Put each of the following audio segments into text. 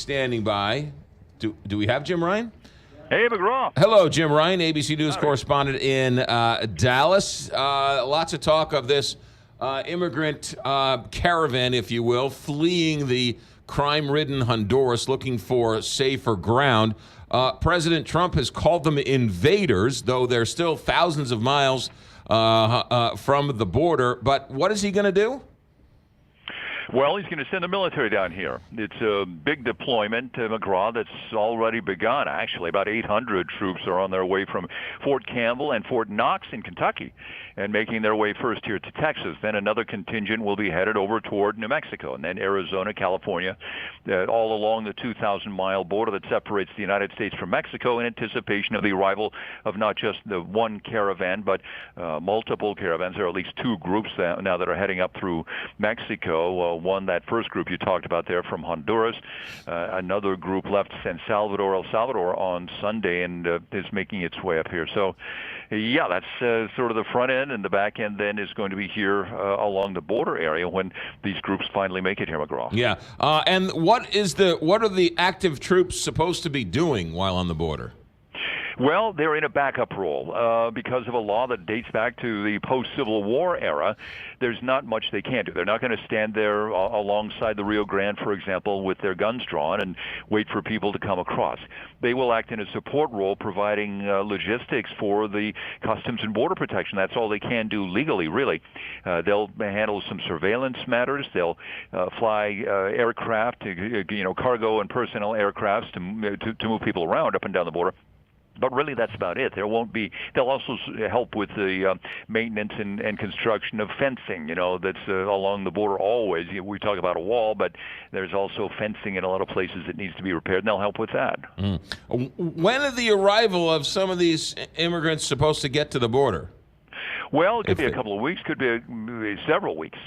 standing by. Do we have Jim Ryan? Hey, McGraw. Hello, Jim Ryan, ABC News correspondent in Dallas. Lots of talk of this immigrant caravan, if you will, fleeing the crime-ridden Honduras, looking for safer ground. President Trump has called them invaders, though they're still thousands of miles from the border. But what is he going to do? Well, he's going to send the military down here. It's a big deployment, McGraw, that's already begun, actually. About 800 troops are on their way from Fort Campbell and Fort Knox in Kentucky and making their way first here to Texas. Then another contingent will be headed over toward New Mexico and then Arizona, California, all along the 2,000-mile border that separates the United States from Mexico in anticipation of the arrival of not just the one caravan, but multiple caravans. There are at least two groups now that are heading up through Mexico. One, that first group you talked about there from Honduras. Another group left San Salvador, El Salvador on Sunday and is making its way up here. So, yeah, that's sort of the front end, and the back end then is going to be here along the border area when these groups finally make it here, McGraw. Yeah. And what are the active troops supposed to be doing while on the border? Well, they're in a backup role because of a law that dates back to the post-Civil War era. There's not much they can do. They're not going to stand there alongside the Rio Grande, for example, with their guns drawn and wait for people to come across. They will act in a support role, providing logistics for the Customs and Border Protection. That's all they can do legally, really. They'll handle some surveillance matters. They'll fly aircraft, cargo and personnel aircrafts to move people around up and down the border. But really, that's about it. They'll also help with the maintenance and construction of fencing, that's along the border always. We talk about a wall, but there's also fencing in a lot of places that needs to be repaired, and they'll help with that. When are the arrival of some of these immigrants supposed to get to the border? Well, it could be a couple of weeks, could be several weeks.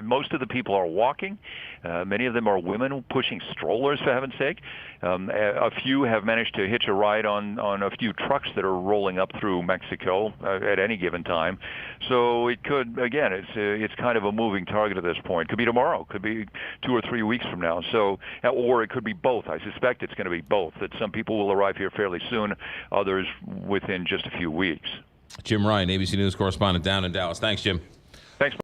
Most of the people are walking. Many of them are women pushing strollers, for heaven's sake. A few have managed to hitch a ride on a few trucks that are rolling up through Mexico at any given time. So it could, again, it's kind of a moving target at this point. Could be tomorrow, could be 2 or 3 weeks from now. So, or it could be both. I suspect it's going to be both, that some people will arrive here fairly soon, others within just a few weeks. Jim Ryan, ABC News correspondent down in Dallas. Thanks, Jim.